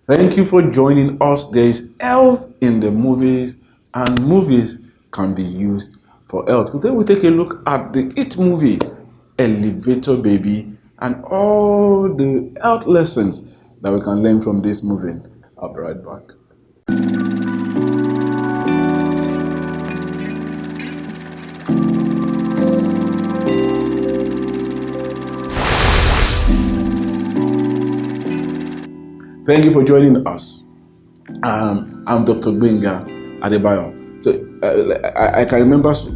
Thank you for joining us. There is health in the movies, and movies can be used for health. Today we take a look at the hit movie, Elevator Baby, and all the health lessons that we can learn from this movie. I'll be right back. Thank you for joining us. I'm Dr. Gbenga Adebayo. So I can remember as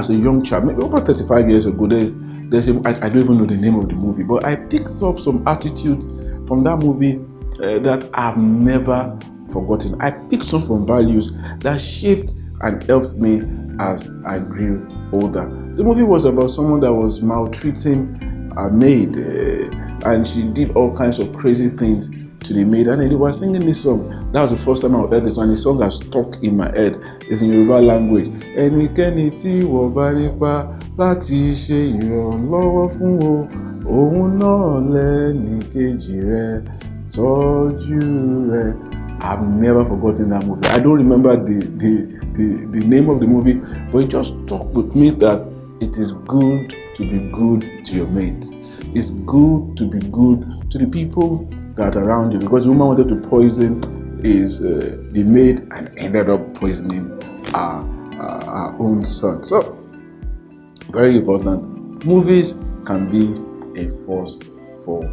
a young child, maybe over 35 years ago, I don't even know the name of the movie, but I picked up some attitudes from that movie that I've never forgotten. I picked some from values that shaped and helped me as I grew older. The movie was about someone that was maltreating a maid, and she did all kinds of crazy things to the maid, and they were singing this song. That was the first time I heard this one. The song has stuck in my head. It's in Yoruba language. Ẹnikẹ́ni tí wọ́n bá nípa láti ṣe ìrànlọ́wọ́ fún o, òun náà lẹ́ni kejì rẹ̀ tọ́jú rẹ̀. I've never forgotten that movie. I don't remember the name of the movie, but it just stuck with me that it is good to be good to your mates. It's good to be good to the people that are around you, because the woman wanted to poison the maid and ended up poisoning our own son. So, very important. Movies can be a force for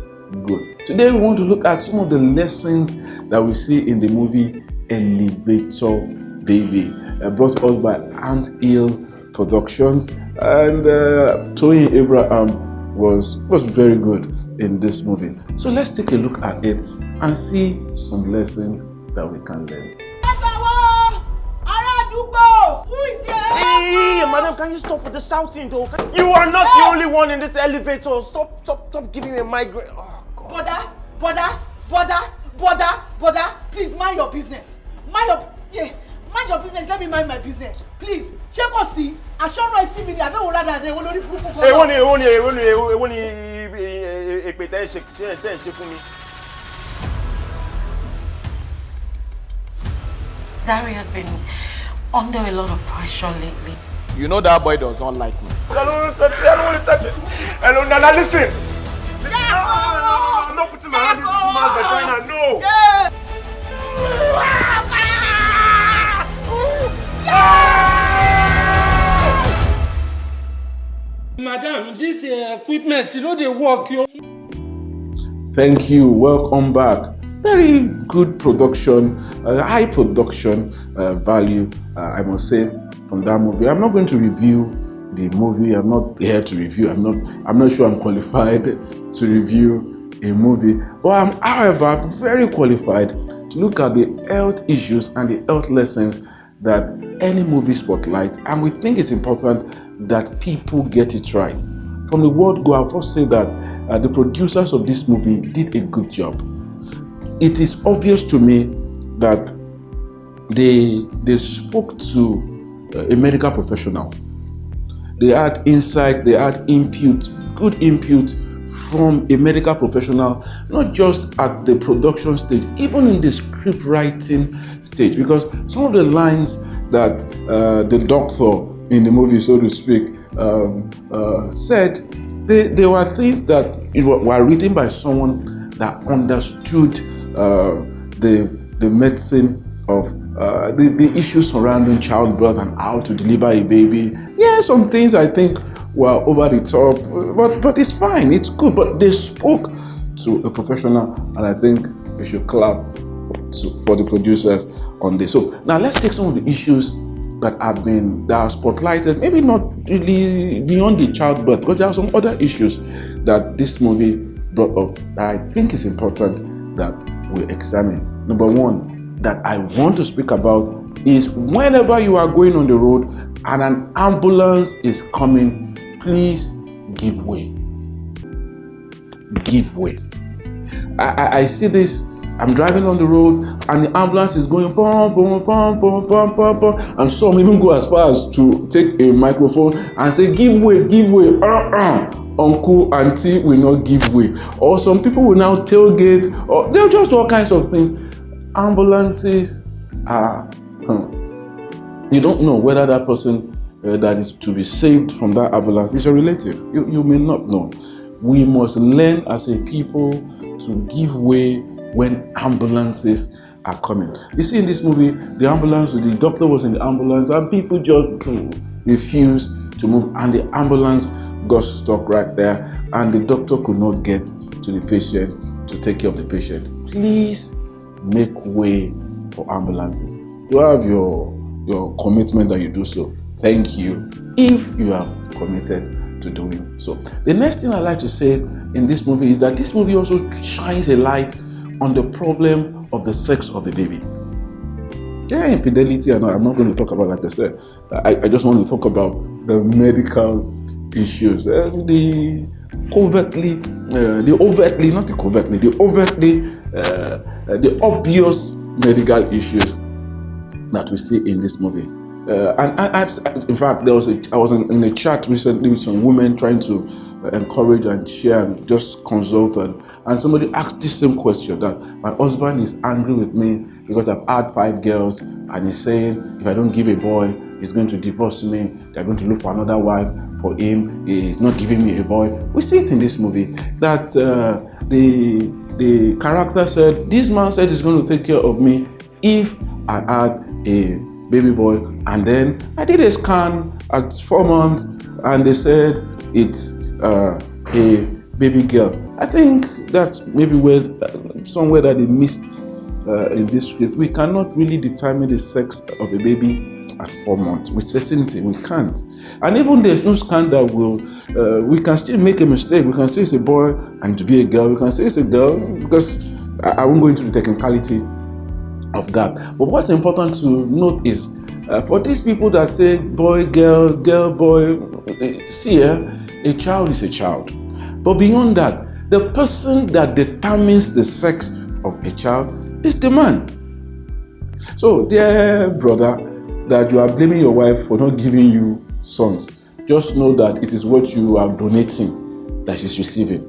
good. Today we want to look at some of the lessons that we see in the movie Elevator Baby, brought to us by Ant Hill Productions, and Tony Abraham was very good in this movie. So let's take a look at it and see some lessons that we can learn. Who is here? Hey, madam, can you stop with the shouting though? You are not the only one in this elevator. Stop giving me a migraine. Oh, God. Brother, please mind your business. Mind your business. Let me mind my business. Please. Check or see. I shall not see me there. I don't want that. Dari has been under a lot of pressure lately. You know that boy does not like me. I don't want to touch it. Now listen. I'm not putting my hand in this woman's vagina. No. Madam, this equipment, they work. Thank you. Welcome back. Very good production, high production value, I must say, from that movie. I'm not going to review the movie. I'm not here to review. I'm not sure I'm qualified to review a movie, but I'm, however, very qualified to look at the health issues and the health lessons that any movie spotlights, and we think it's important that people get it right. From the word go, I'll first say that the producers of this movie did a good job. It is obvious to me that they spoke to a medical professional. They had insight, they had input, good input from a medical professional, not just at the production stage, even in the script writing stage, because some of the lines that the doctor in the movie, so to speak, said, they were things that were written by someone that understood the medicine of the issues surrounding childbirth and how to deliver a baby. Yeah, some things I think were over the top, but it's fine, it's good. But they spoke to a professional, and I think we should clap for the producers on this. So now let's take some of the issues that are spotlighted, maybe not really beyond the childbirth, because there are some other issues that this movie brought up that I think is important that we examine. Number one that I want to speak about is whenever you are going on the road and an ambulance is coming, please give way. Give way. I see this. I'm driving on the road and the ambulance is going bum, bum, bum, bum, bum, bum, bum, and some even go as far as to take a microphone and say, give way, give way. uncle, auntie will not give way. Or some people will now tailgate, or they'll just do all kinds of things. Ambulances are, you don't know whether that person that is to be saved from that ambulance is a relative. You may not know. We must learn as a people to give way when ambulances are coming. You see in this movie, the doctor was in the ambulance and people just refused to move, and the ambulance got stuck right there and the doctor could not get to the patient to take care of the patient. Please make way for ambulances. You have your commitment that you do so. Thank you if you have committed to doing so. The next thing I'd like to say in this movie is that this movie also shines a light on the problem of the sex of the baby. Yeah, infidelity, and I'm not going to talk about, like I said, I just want to talk about the medical issues, the obvious medical issues that we see in this movie. In fact, I was in a chat recently with some women trying to encourage and share and just consult, and somebody asked this same question, that my husband is angry with me because I've had 5 girls and he's saying if I don't give a boy, he's going to divorce me, they're going to look for another wife for him, he's not giving me a boy. We see it in this movie that the character said, this man said he's going to take care of me if I had a baby boy, and then I did a scan at 4 months and they said it's a baby girl. I think that's maybe somewhere that they missed in this script. We cannot really determine the sex of a baby at 4 months with certainty. We can't. And even there's no scan that will, we can still make a mistake. We can say it's a boy and to be a girl. We can say it's a girl, because I won't go into the technicality of that. But what's important to note is for these people that say boy, girl, girl, boy, see, a child is a child. But beyond that, the person that determines the sex of a child is the man. So, dear brother, that you are blaming your wife for not giving you sons, just know that it is what you are donating that she's receiving.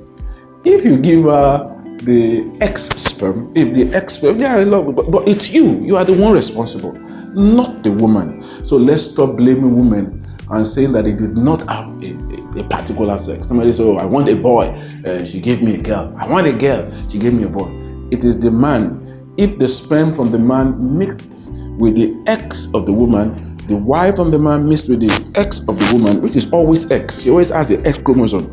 If you give her the X sperm, yeah, I love it, but it's you are the one responsible, not the woman. So let's stop blaming women and saying that they did not have a particular sex. Somebody says, oh, I want a boy, she gave me a girl. I want a girl, she gave me a boy. It is the man. If the sperm from the man mixed with the X of the woman, the Y from the man mixed with the X of the woman, which is always X, she always has the X chromosome,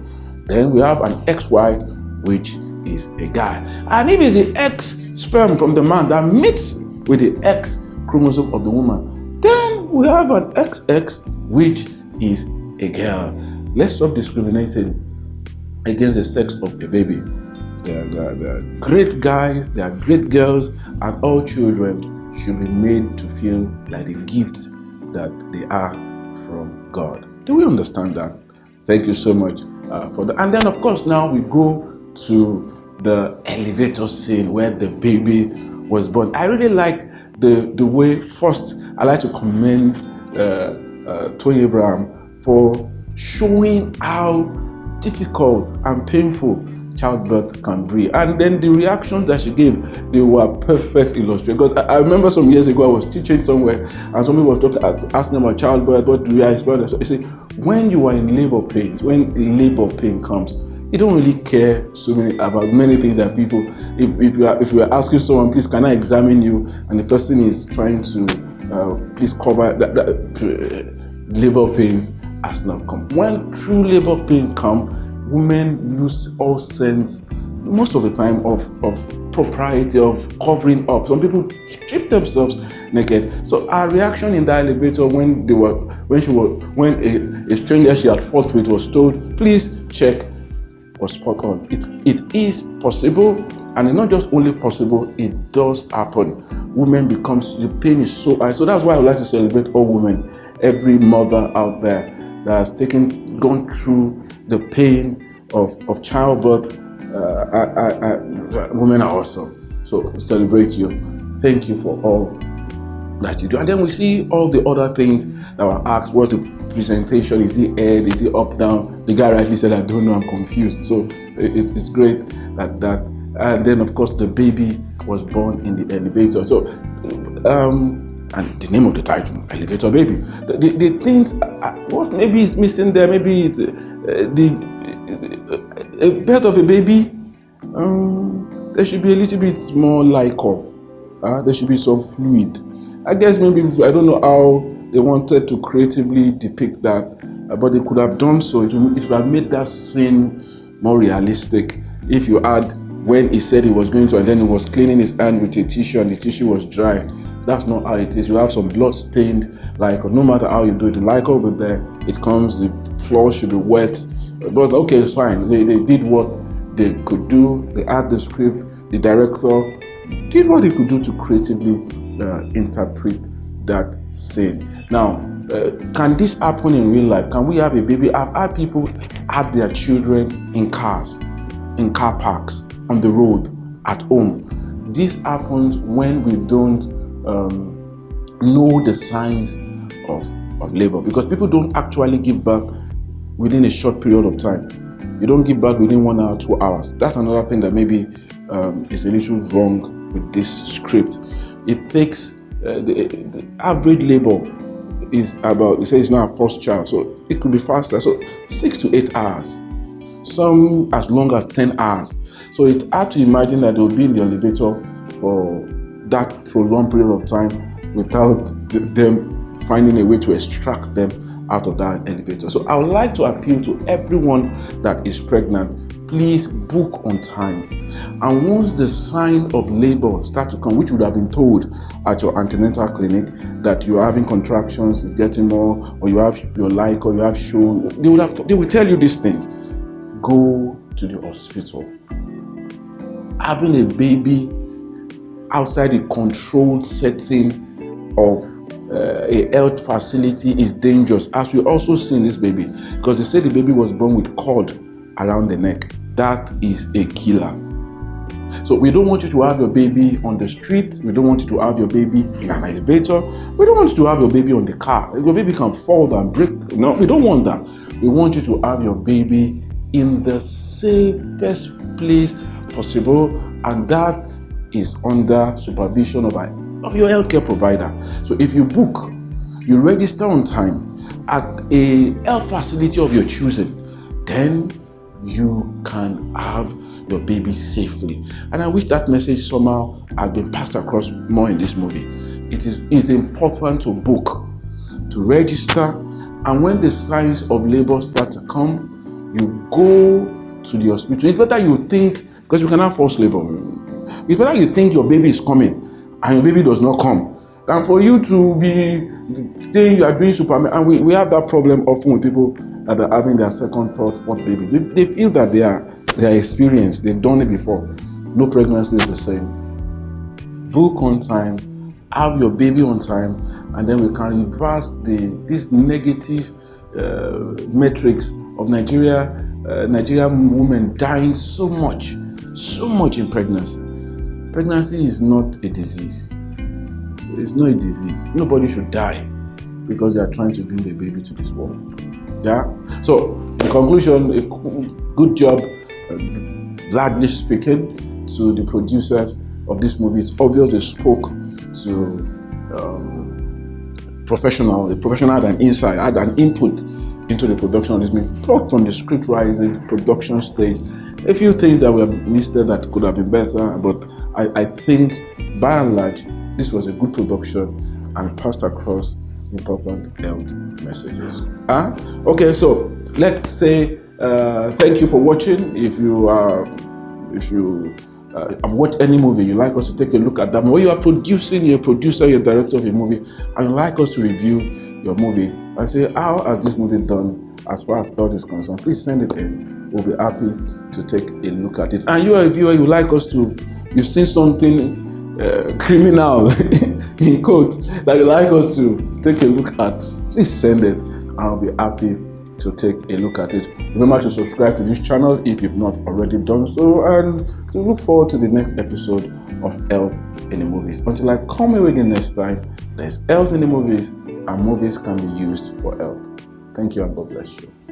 then we have an XY, which is a guy. And if it's the X sperm from the man that meets with the X chromosome of the woman, then we have an XX, which is a girl. Let's stop discriminating against the sex of a baby. There are great guys, there are great girls, and all children should be made to feel like the gifts that they are from God. Do we understand that? Thank you so much for that. And then, of course, now we go to the elevator scene where the baby was born. I really like the way, first, I like to commend Tony Abraham for showing how difficult and painful childbirth can be. And then the reactions that she gave, they were perfect illustration. Because I remember some years ago, I was teaching somewhere and somebody was asking about childbirth, what do I expect? So I said, when you are in labor pains, when labor pain comes, you don't really care about many things that people, if you are asking someone, please can I examine you, and the person is trying to please cover that labor pains has not come. When true labor pain come, women lose all sense most of the time of propriety, of covering up. Some people strip themselves naked. So our reaction in that elevator when a stranger she had fought with was told, please check, was spot on. It is possible, and it's not just only possible, it does happen. Women becomes, the pain is so high. So that's why I would like to celebrate all women, every mother out there that has gone through the pain of childbirth. Women are awesome. So celebrate you. Thank you for all that you do. And then we see all the other things that were asked. What's the presentation, is it head, is it up, down? The guy actually said, I don't know, I'm confused. So it's great that. And then, of course, the baby was born in the elevator. So, and the name of the title, Elevator Baby. The things, what maybe is missing there, maybe it's a birth of a baby. There should be a little bit more liquor. There should be some fluid. I guess maybe, I don't know how they wanted to creatively depict that, but they could have done so. It would have made that scene more realistic if you had when he said he was going to, and then he was cleaning his hand with a tissue and the tissue was dry. That's not how it is. You have some blood-stained liquor. No matter how you do it, the liquor will be there. It comes, the floor should be wet. But okay, it's fine. They did what they could do. They had the script. The director did what he could do to creatively interpret that scene. Now, can this happen in real life? Can we have a baby? I've had people have their children in cars, in car parks, on the road, at home. This happens when we don't know the signs of labor, because people don't actually give birth within a short period of time. You don't give birth within 1 hour, 2 hours. That's another thing that maybe is a little wrong with this script. It takes the average labor is about, it says it's not a first child, so it could be faster. So 6 to 8 hours, some as long as 10 hours. So it's hard to imagine that they'll be in the elevator for that prolonged period of time without them finding a way to extract them out of that elevator. So I would like to appeal to everyone that is pregnant, please book on time. And once the sign of labor start to come, which would have been told at your antenatal clinic that you're having contractions, it's getting more, or you have your like, or you have show, they will tell you these things. Go to the hospital. Having a baby outside a controlled setting of a health facility is dangerous, as we also seen this baby, because they said the baby was born with cord around the neck. That is a killer. So we don't want you to have your baby on the street. We don't want you to have your baby in an elevator. We don't want you to have your baby on the car. Your baby can fall and break. No, we don't want that. We want you to have your baby in the safest place possible, and that is under supervision of your healthcare provider. So if you book, you register on time at a health facility of your choosing, then you can have your baby safely. And I wish that message somehow had been passed across more in this movie. It's important to book, to register, and when the signs of labor start to come, you go to the hospital. It's better you think, because you can have false labor. It's better you think your baby is coming and your baby does not come, than for you to be saying you are doing Superman. And we have that problem often with people that are having their second, third, fourth babies. They feel that they are experienced, they've done it before. No pregnancy is the same. Book on time, have your baby on time, and then we can reverse this negative metrics of Nigerian women dying so much in pregnancy. Pregnancy is not a disease. It's not a disease. Nobody should die because they are trying to bring a baby to this world. Yeah. So, in conclusion, a good job, largely speaking, to the producers of this movie. It's obvious they spoke to a professional had an insight, had an input into the production of this movie, both from the script writing, production stage. A few things that were missed that could have been better, but I think by and large, this was a good production and passed across important health messages. Okay, so let's say thank you for watching. If you have watched any movie, you like us to take a look at that, or you are producing, you're a producer, you're a director of a movie, and you like us to review your movie and say, how has this movie done as far as health is concerned, please send it in. We'll be happy to take a look at it. And you are a viewer, you like us to, you've seen something criminal in quotes that you like us to take a look at, please send it. I'll be happy to take a look at it. Remember to subscribe to this channel if you've not already done so, and to look forward to the next episode of Health in the Movies. Until I come here again next time, there's health in the movies, and movies can be used for health. Thank you and God bless you.